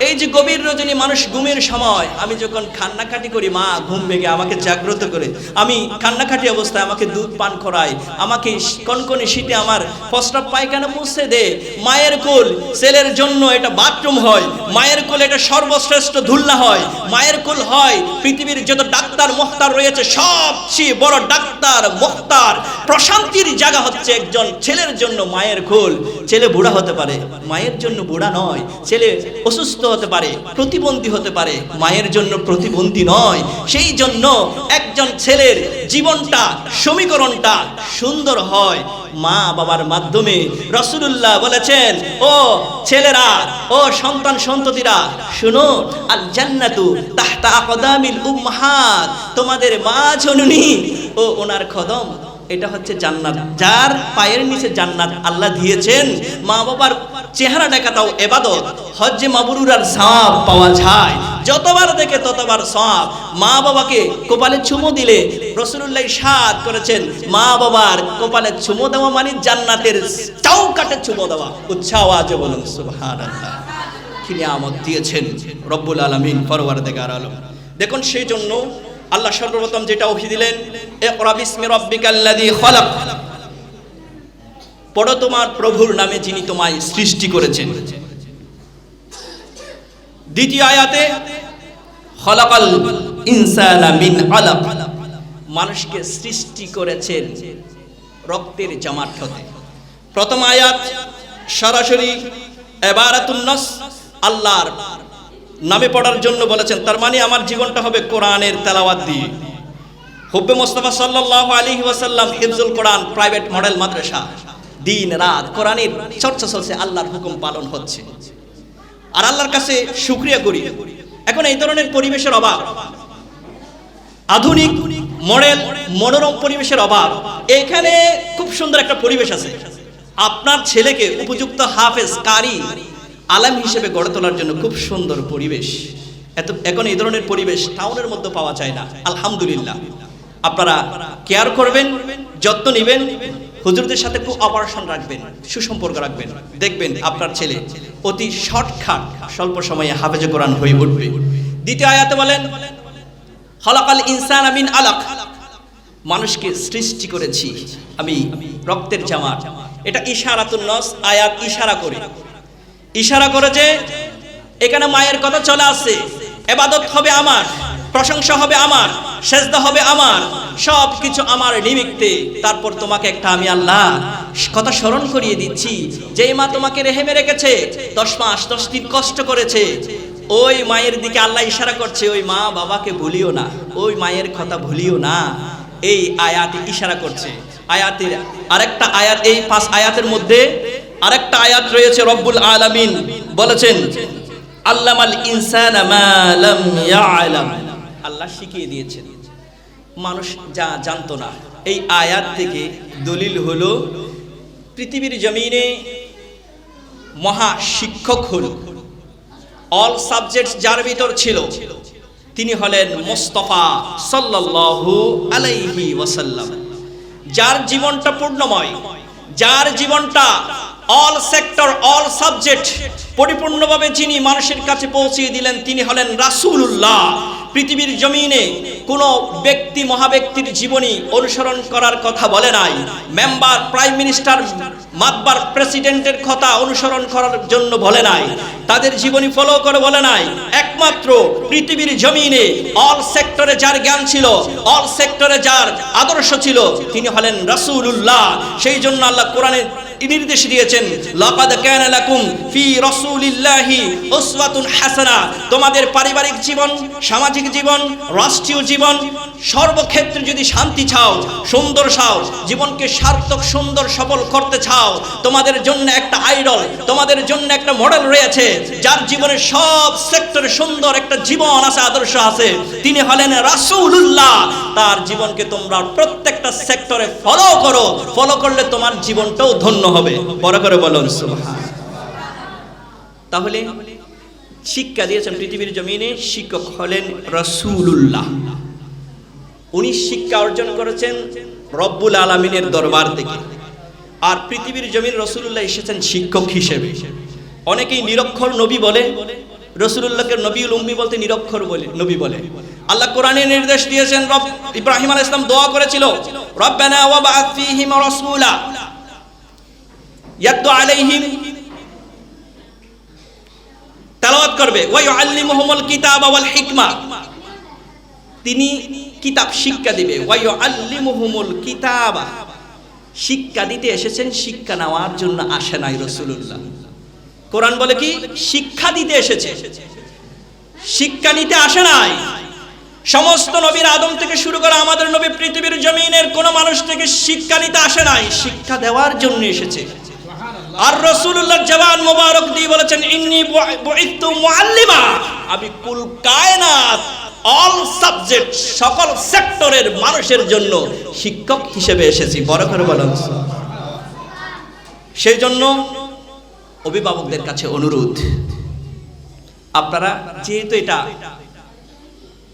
এই যে গভীর রজনী মানুষ ঘুমের সময় আমি যখন কান্নাকাটি করি, মা ঘুম ভেঙে আমাকে জাগ্রত করে, আমি কান্নাকাটি অবস্থায় আমাকে দুধ পান করায়, আমাকে কনকনে শীতে আমার প্রস্রাব পায়খানা মুছে দে। মায়ের কোল ছেলের জন্য এটা বাথরুম হয়, মায়ের কোল এটা সর্বশ্রেষ্ঠ ধুল্লা হয়, মায়ের কোল হয় পৃথিবীর যত ডাক্তার মুখতার রয়েছে সবচেয়ে বড় ডাক্তার মুখতার প্রশান্তির জায়গা হচ্ছে একজন ছেলের জন্য মায়ের কোল। ছেলে বুড়া হতে পারে, মায়ের জন্য বুড়া নয়। ছেলে অসুস্থ হতে পারে, প্রতিবন্ধী হতে পারে, মায়ের জন্য প্রতিবন্ধী নয়। সেই জন্য একজন ছেলের জীবনটা সমীকরণটা সুন্দর হয় মা বাবার মাধ্যমে। রাসূলুল্লাহ বলেছেন, ও ছেলেরা, ও সন্তান সন্ততিরা শুনো, আল জান্নাতু তাহতা আকদামিল উম্মাহাত, তোমাদের মা জননী ও ওনার কদম এটা হচ্ছে জান্নাত। যার পায়ের নিচে জান্নাত আল্লাহ দিয়েছেন। মা বাবার চেহারা দেখা তাও ইবাদত, হজ্জে মাবরুর আর সওয়াব পাওয়া যায়, যতবার দেখে ততবার সওয়াব। মা বাবাকে কপালে চুমু দিলে রাসূলুল্লাহ ইরশাদ করেছেন, মা বাবার কপালে চুমু দেওয়া মানে জান্নাতের চৌকাঠে চুমু দেওয়া। উচ্চ আওয়াজে বলুন সুবহানাল্লাহ। কি নিয়ামত দিয়েছেন রব্বুল আলামিন, পরওয়ারদিগার আলম। দেখুন সেই জন্য আল্লাহ সর্বপ্রথম যেটা ওহী দিলেন, ইকরা বিসমি রাব্বিকাল্লাযী খালাক, পড়ো তোমার প্রভুর নামে যিনি তোমায় সৃষ্টি করেছেন। দ্বিতীয় আয়াতে খালাকাল ইনসানা মিন আলাক, মানুষকে সৃষ্টি করেছেন রক্তের জামাত হতে। প্রথম আয়াত সরাসরি ইবারাতুন নাস, আল্লাহর নামে পড়ার জন্য বলেছেন, তার মানে আমার জীবনটা হবে কোরআনের তেলাওয়াত দিয়ে। হুব্বে মুস্তাফা সাল্লাল্লাহু আলাইহি ওয়াসাল্লাম হিফজুল কোরআন প্রাইভেট মডেল মাদ্রাসা, দিন রাত কোরআনের চর্চা চলছে, আল্লাহর হুকুম পালন হচ্ছে। আর আল্লাহর কাছে শুকরিয়া করি, এখন এই ধরনের পরিবেশের অভাব, আধুনিক মডেল মনোরম পরিবেশের অভাব। এখানে খুব সুন্দর একটা পরিবেশ আছে আপনার ছেলেকে উপযুক্ত হাফেজ কারি আলেম হিসেবে গড়ে তোলার জন্য। খুব সুন্দর পরিবেশ। এখন এই ধরনের পরিবেশ টাউনের মধ্যে পাওয়া যায় না, আলহামদুলিল্লাহ। আপনারা কেয়ার করবেন, যত্ন নেবেন, হুজুরদের সাথে কোঅপারেশন রাখবেন, সুসম্পর্ক রাখবেন, দেখবেন আপনার ছেলে অতি শর্টকাট স্বল্প সময়ে হাফেজে কোরআন হয়ে উঠবে। দ্বিতীয় আয়াতে বলেন, খালাকাল ইনসানা মিন আলাক, মানুষকে সৃষ্টি করেছি আমি রক্তের জামাত। এটা ইশারাতুন নাস, আয়াত ইশারা করে যে এখানে মায়ের কথা চলে আসছে। ইবাদত হবে আমার, প্রশংসা হবে আমার, সেজদা হবে আমার, সব কিছু আমার নিমিত্তে। তারপর তোমাকে একটা আমি আল্লাহ কথা স্মরণ করিয়ে দিচ্ছি, যেই মা তোমাকে রেহেমে রেখেছে, 10 মাস 10 দিন কষ্ট করেছে, ওই মায়ের দিকে আল্লাহ ইশারা করছে, ওই মা বাবাকে ভুলিও না, ওই মায়ের কথা ভুলিও না। এই আয়াতে ইশারা করছে। আয়াতের আরেকটা আয়াত, এই 5 আয়াতের মধ্যে আরেকটা আয়াত রয়েছে, রব্বুল আলামিন বলেছেন, আল্লামাল ইনসানা মা লাম ইয়ালাম, আল্লাহ শিখিয়ে দিয়েছেন মানুষ যা জানতো না। এই আয়াত থেকে দলিল হলো পৃথিবীর জমিনে মহা শিক্ষক হলো, অল সাবজেক্টস যার ভিতর ছিল তিনি হলেন মুস্তাফা সাল্লাল্লাহু আলাইহি ওয়াসাল্লাম। যার জীবনটা পূর্ণময়, যার জীবনটা অল সেক্টর অল সাবজেক্ট পরিপূর্ণভাবে যিনি মানুষের কাছে পৌঁছিয়ে দিলেন তিনি হলেন রাসূলুল্লাহ। পৃথিবীর জমিনে কোনো ব্যক্তি মহাব্যক্তির জীবনী অনুসরণ করার কথা বলে নাই, মেম্বার প্রাইম মিনিস্টার মাতবার প্রেসিডেন্টের কথা অনুসরণ করার জন্য বলে নাই, তাদের জীবনী ফলো করে বলে নাই। একমাত্র পৃথিবীর জমিনে অল সেক্টরে যার জ্ঞান ছিল, অল সেক্টরে যার আদর্শ ছিল তিনি হলেন রাসূলুল্লাহ। সেই জন্য আল্লাহ কোরআনে নির্দেশ দিয়েছেন, লাকাদ কানা লাকুম ফি রাসূলিল্লাহি উসওয়াতুন হাসানা। তোমাদের পারিবারিক জীবন, সামাজিক জীবন, রাষ্ট্রীয় জীবন, সর্বক্ষেত্রে যদি শান্তি চাও, সুন্দর চাও, জীবনকে সার্থক সুন্দর সফল করতে চাও, তোমাদের জন্য একটা আইডল, তোমাদের জন্য একটা মডেল রয়েছে, যার জীবনের সব সেক্টরে সুন্দর একটা জীবন আছে, আদর্শ আছে, তিনি হলেন রাসূলুল্লাহ। তার জীবনকে তোমরা প্রত্যেকটা সেক্টরে ফলো করো, ফলো করলে তোমার জীবনটাও ধন্য হবে। বড় করে বলুন সুবহান। তাহলে শিক্ষা দিয়েছেন পৃথিবীর জমিনে, শিক্ষক হলেন রাসূলুল্লাহ। উনি শিক্ষা অর্জন করেছেন রব্বুল আলামিনের দরবার থেকে, আর পৃথিবীর জমিন রাসূলুল্লাহ এসেছেন শিক্ষক হিসেবে। অনেকেই নিরক্ষর নবী বলে, রাসূলুল্লাহকে নবীউল উম্মি বলতে নিরক্ষর বলে নবী বলে। আল্লাহ কোরআনে নির্দেশ দিয়েছেন, ইব্রাহিম আলাইহিস সালাম দোয়া করেছিল, রব্বানা ওয়া বা'আথ ফীহিম রাসূলা ইয়াতলু আলাইহিম, তেলাওয়াত করবে, ওয়া ইউআল্লিমুহুমুল কিতাবা ওয়াল হিকমা, তিনি কিতাব শিক্ষা দিবে। ওয়া ইউআল্লিমুহুমুল কিতাবা, শিক্ষা দিতে এসেছেন, শিক্ষা নেওয়ার জন্য আসে নাই রাসূলুল্লাহ। কোরআন বলে কি শিক্ষা দিতে এসেছে, শিক্ষা নিতে আসে নাই। সমস্ত নবীর আদম থেকে শুরু করে আমাদের নবী পৃথিবীর জমিনের কোন মানুষ থেকে শিক্ষা নিতে আসে নাই, শিক্ষা দেওয়ার জন্য এসেছে। আর রাসূলুল্লাহ জবান মোবারক দিয়ে বলেছেন, ইন্নী বুইতু মুআল্লিমা, আমি কুল কায়নাত অল সাবজেক্ট সকল সেক্টরের মানুষের জন্য শিক্ষক হিসেবে এসেছি। বড় করে বলুন। সেই জন্য অভিভাবকদের কাছে অনুরোধ, আপনারা যেহেতু এটা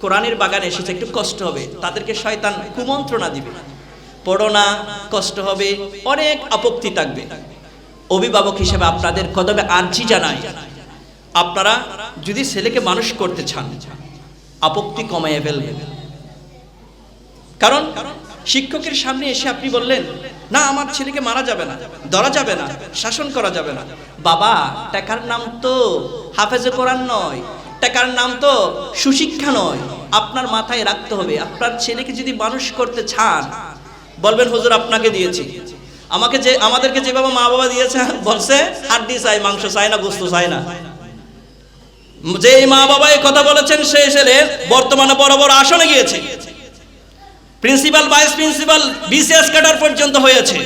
কোরআনের বাগানে এসেছে, একটু কষ্ট হবে, তাদেরকে শয়তান কুমন্ত্রণা দিবে, পড়ো না, কষ্ট হবে, অনেক আপত্তি থাকবে। অভিভাবক হিসেবে আপনাদের কদমে আর্জি জানাই, আপনারা যদি ছেলেকে মানুষ করতে চান, আপত্তি কমাইয়া ফেলবেন। কারণ শিক্ষকের সামনে এসে আপনি বললেন, না আমার ছেলেকে মারা যাবে না, ধরা যাবে না, শাসন করা যাবে না। বাবা, টাকার নাম তো হাফেজে কোরআন নয়, টাকার নাম তো সুশিক্ষা নয়। আপনার মাথায় রাখতে হবে, আপনার ছেলেকে যদি মানুষ করতে চান, বলবেন হুজুর আপনাকে দিয়েছি, আমাদেরকে যেভাবে মা বাবা দিয়েছে, বলছে হাড্ডি চাই, মাংস চাই না, গোস্ত চাই না। যে মা বাবা এই কথা বলেছেন, সেই ছেলে বর্তমানে বড় বড় আসনে গিয়েছে, principal, vice principal, BCS cadre পর্যন্ত হয়েছে।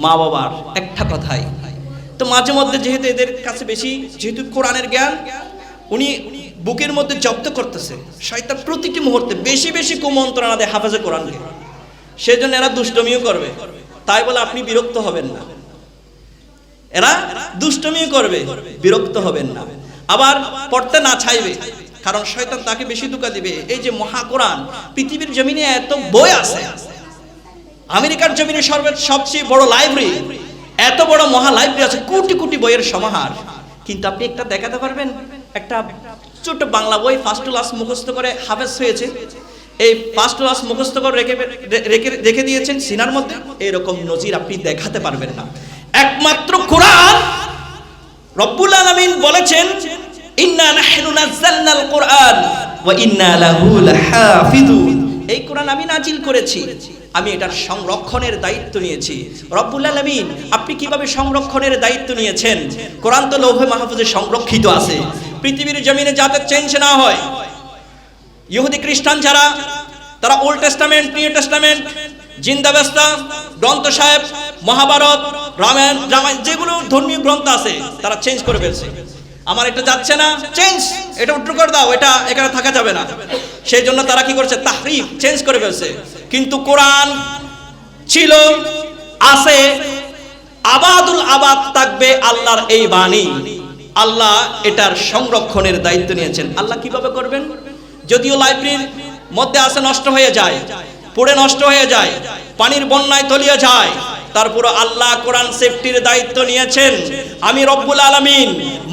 মা বাবার একটা কথাই তো, মাঝে মধ্যে যেহেতু এদের কাছে বেশি, যেহেতু কোরআনের জ্ঞান উনি বুকের মধ্যে জব্দ করতেছে, শয়তান প্রতিটি মুহূর্তে বেশি বেশি কুমন্ত্রণা দেয় হাফেজে কোরআনকে, সেজন্য এরা দুষ্টমিও করবে। তাই বলে আপনি বিরক্ত হবেন না, এরা দুষ্টমিও করবে, বিরক্ত হবেন না। আবার পড়তে না চাইবে, কারণ শয়তান তাকে বেশি ধোঁকা দিবে। এই যে মহা কোরআন, পৃথিবীর জমিনে এত বই আছে, আমেরিকার জমিনে সবচেয়ে বড় লাইব্রেরি, এত বড় মহা লাইব্রেরি আছে, কোটি কোটি বইয়ের সমাহার, কিন্তু আপনি একটা দেখাতে পারবেন? একটা ছোট বাংলা বই ফার্স্ট ক্লাস মুখস্থ করে হাফেজ হয়েছে, এই ফার্স্ট ক্লাস মুখস্থ করে রেখে দিয়েছেন সিনার মধ্যে, এরকম নজির আপনি দেখাতে পারবেন না। একমাত্র কোরআন রব্বুল আলামিন বলেছেন, ইন্না নাহনু নাযালনাল কুরআন ওয়া ইন্না লাহু লাহাফিজুন, এই কোরআন আমি নাজিল করেছি, আমি এটার সংরক্ষণের দায়িত্ব নিয়েছি। রব্বুল আলামিন আপনি কিভাবে সংরক্ষণের দায়িত্ব নিয়েছেন? কোরআন তো লৌহে মাহফুজে সংরক্ষিত আছে, পৃথিবীর জমিনে যাতে চেঞ্জ না হয়। ইহুদি খ্রিস্টান যারা, তারা ওল্ড টেস্টামেন্ট, নিউ টেস্টামেন্ট, জিন্দাবেস্তা, গ্রন্থ সাহেব, মহাভারত, রামায়ণ, যেগুলো ধর্মীয় গ্রন্থ আছে, তারা চেঞ্জ করে ফেলছে। আমার এটা যাচ্ছে না, চেঞ্জ, এটা উল্টো করে দাও, এটা এখানে থাকা যাবে না। সেই জন্য তারা কি করছে? তাহরিফ, চেঞ্জ করে ফেলছে। কিন্তু কোরআন ছিল, আছে, আবাদুল আবাদ থাকবে আল্লাহর এই বাণী। আল্লাহ এটার সংরক্ষণের দায়িত্ব নিয়েছেন। আল্লাহ কিভাবে করবেন? যদিও লাইব্রেরির মধ্যে আছে, নষ্ট হয়ে যায়, পুড়ে নষ্ট হয়ে যায়, পানির বন্যায় তলিয়ে যায়, তারপর আল্লাহ কোরআন সেফটির দায়িত্ব নিয়েছেন। আমি রব্বুল আলামিন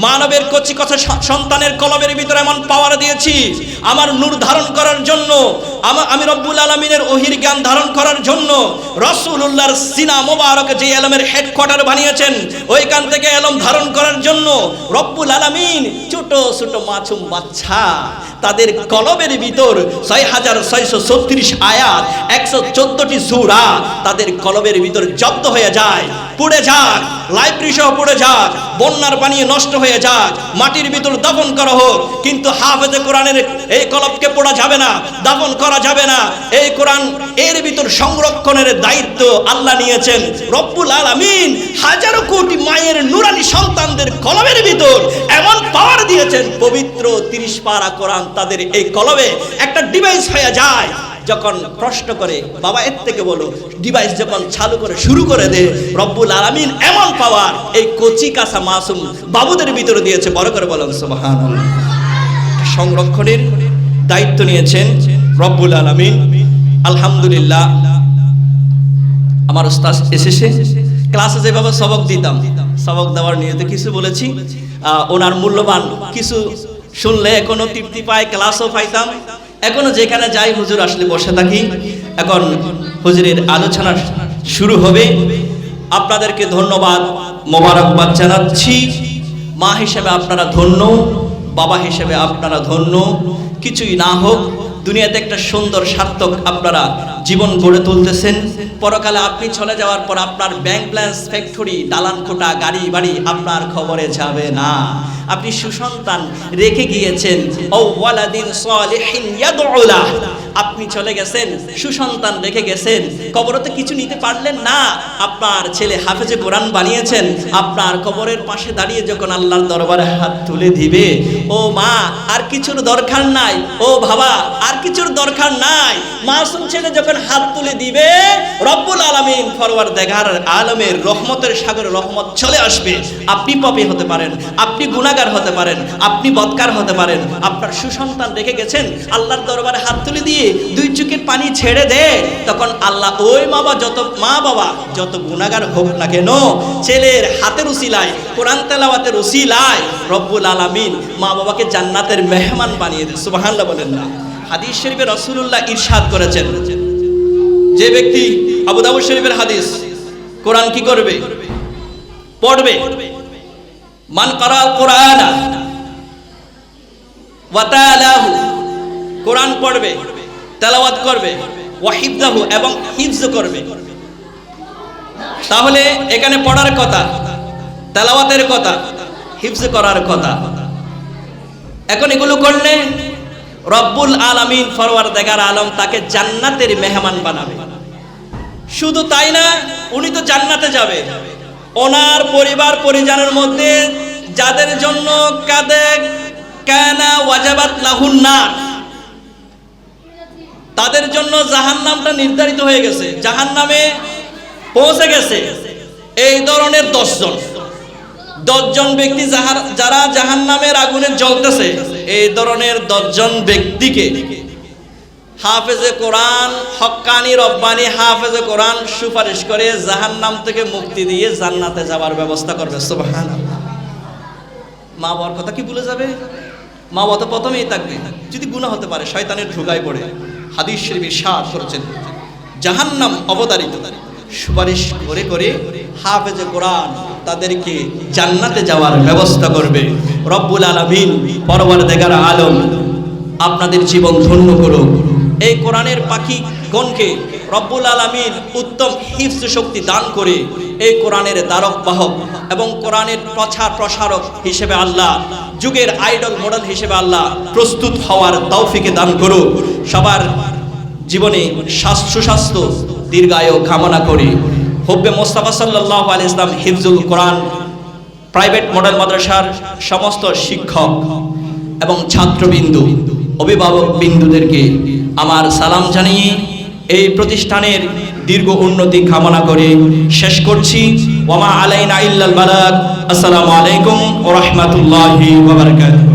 মানবের কচি কথা সন্তানের কলবের ভিতরে এমন পাওয়ার দিয়েছি, আমার নূর ধারণ করার জন্য, আমি রব্বুল আলামিনের ওহির জ্ঞান ধারণ করার জন্য রাসূলুল্লাহর সিনা মোবারকে যে ইলমের হেডকোয়ার্টার বানিয়েছেন, ওইখান থেকে ইলম ধারণ করার জন্য রব্বুল আলামিন ছোট ছোট মাসুম বাচ্চা, তাদের কলবের ভিতর ৬৬৩৬ আয়াত, ১১৪টি সূরা তাদের কলবের ভিতর জব্দ হয়ে যায়, পুড়ে যাক, লাইব্রেরি সহ পুড়ে যাক, বন্যার পানি নষ্ট হয়ে যাক, মাটির ভিতর দাফন করা হোক, কিন্তু হাফেজে কোরআনের এই কলবকে পোড়া যাবে না, দাফন করা যাবে না। এই কোরআন এর ভিতর সংরক্ষণের দায়িত্ব আল্লাহ নিয়েছেন। রব্বুল আলামিন হাজারো কোটি মায়ের নুরানি সন্তানদের কলবের ভিতর এমন পাওয়ার দিয়েছেন, পবিত্র ৩০ পারা কোরআন তাদের এই কলবে একটা ডিভাইস হয়ে যায়। যখন প্রশ্ন করে, বাবা এর থেকে বলো, ডিভাইস যখন চালু করে শুরু করে দে, রব্বুল আলামিন এমন পাওয়ার এই কচি কাঁচা মাসুম বাবুদের ভিতরে দিয়েছে। বড় করে বলেন সুবহানাল্লাহ। সংরক্ষণের দায়িত্ব নিয়েছেন রব্বুল আলামিন। আলহামদুলিল্লাহ, আমার উস্তাদ এসেছে। ক্লাসে যেভাবে সবক দিতাম, সবক দেওয়ার নিয়তে কিছু বলেছি, ওনার মূল্যবান কিছু শুনলে এখনো তৃপ্তি পায়, ক্লাসও পাইতাম। এখনো যেখানে যাই হুজুর আসলে বসে থাকি। এখন হুজুরের আলোচনা শুরু হবে। আপনাদেরকে ধন্যবাদ, মোবারকবাদ জানাচ্ছি। মা হিসেবে আপনারা ধন্য, বাবা হিসেবে আপনারা ধন্য। কিছুই না হোক, দুনিয়াতে একটা সুন্দর সার্থক আপনারা জীবন গড়ে তুলতেছেন। পরকালে আপনি চলে যাওয়ার পর আপনার ব্যাংক ব্যালেন্স, ফ্যাক্টরি, দালান কোঠা, গাড়ি বাড়ি আপনার খবরে যাবে না। আপনি সুসন্তান রেখে গিয়েছেন, ও ওয়ালাদিন সালিহিন ইয়াদউ লাহ। আপনি চলে গেছেন, সুসন্তান রেখে গেছেন, কবরতে কিছু নিতে পারলেন না। আপনার ছেলে হাফেজে কোরআন বানিয়েছেন, আপনার কবরের পাশে দাঁড়িয়ে যখন আল্লাহর দরবারে হাত তুলে দিবে, ও মা আর কিছুর দরকার নাই, ও বাবা আর কিছুর দরকার নাই, মাসুম ছেলে যখন হাত তুলে দিবে, রব্বুল আলামিন পরওয়ারদিগার আলমের রহমতের সাগরে রহমত চলে আসবে। আপনি পাপী হতে পারেন, আপনি গুনাহগার হতে পারেন, আপনি বদকার হতে পারেন, আপনার সুসন্তান রেখে গেছেন, আল্লাহর দরবারে হাত তুলে দিয়ে দুই চোখের পানি ছেড়ে দে, তখন আল্লাহ ওই মা বাবা যত গুনাহগার হোক না কেন, ছেলের হাতের উসিলায়, কোরআন তেলাওয়াতের উসিলায় রব্বুল আলামিন মা বাবাকে জান্নাতের মেহমান বানিয়ে দেয়। সুবহানাল্লাহ বলেন না? হাদিস শরীফে রাসূলুল্লাহ ইরশাদ করেছেন, যে ব্যক্তি, আবু দাউদ শরীফের হাদিস, কোরআন কি করবে? পড়বে। মান কারাল কোরআনা ওয়া তালাহু, কোরআন পড়বে, তেলাওয়াত করবে, ওয়া হিফযাহু, এবং হিফজ করবে। তাহলে এখানে পড়ার কথা, তেলাওয়াতের কথা, হিফজ করার কথা। এখন এগুলো করলে রব্বুল আলামিন পরওয়ারদিগার আলম তাকে জান্নাতের মেহমান বানাবে। শুধু তাই না, উনি তো জান্নাতে যাবে, ওনার পরিবার পরিজনের মধ্যে যাদের জন্য কাদে কানা ওয়াজাবাত লাহুন নার, তাদের জন্য জাহান্নামটা নির্ধারিত হয়ে গেছে, জাহান্নামে পৌঁছে গেছে। এই ধরনের 10 জন ব্যক্তি যারা জাহান্নামের আগুনে জ্বলতেছে, এই ধরনের 10 জন ব্যক্তিকে হাফেজে কোরআন, হক্কানি রব্বানি হাফেজে কোরআন সুপারিশ করে জাহান্নাম থেকে মুক্তি দিয়ে জান্নাতে যাওয়ার ব্যবস্থা করবে। সুবহানাল্লাহ। মা বাবার কথা কি ভুলে যাবে? মা বাবা তো প্রথমেই থাকবে, যদি গুনাহ হতে পারে, শয়তানের ঢুকায় পড়ে। হাদিস শরীফে ইরশাদ করেছেন, জাহান্নাম অবতারিত সুপারিশ করে করে হাফেজে কোরআন তাদেরকে জান্নাতে যাওয়ার ব্যবস্থা করবে। রব্বুল আলামিন পরওয়ারদিগার আলম আপনাদের জীবন ধন্য করুক। এই কোরআনের পাখি গণকে রব্বুল আলামিন উত্তম হিফজ শক্তি দান করে এই কোরআনের দ্বারক বাহক এবং কোরআনের প্রচার প্রসারক হিসেবে আল্লাহ, যুগের আইডল মডেল হিসেবে আল্লাহ প্রস্তুত হওয়ার তৌফিকে দান করুক। সবার জীবনে সুস্বাস্থ্য দীর্ঘায়ু কামনা করি। হুব্বে মোস্তফা সাল্লাল্লাহু আলাইহি ওয়াসাল্লাম হিফজুল কোরআন প্রাইভেট মডেল মাদ্রাসার সমস্ত শিক্ষক এবং ছাত্রবিন্দু, অভিভাবক বিন্দুদেরকে আমার সালাম জানিয়ে এই প্রতিষ্ঠানের দীর্ঘ উন্নতি কামনা করে শেষ করছি। ওয়া মা আলাইনা ইল্লাল বালাগ। আসসালামু আলাইকুম ওয়া রাহমাতুল্লাহি ওয়া বারাকাতুহু।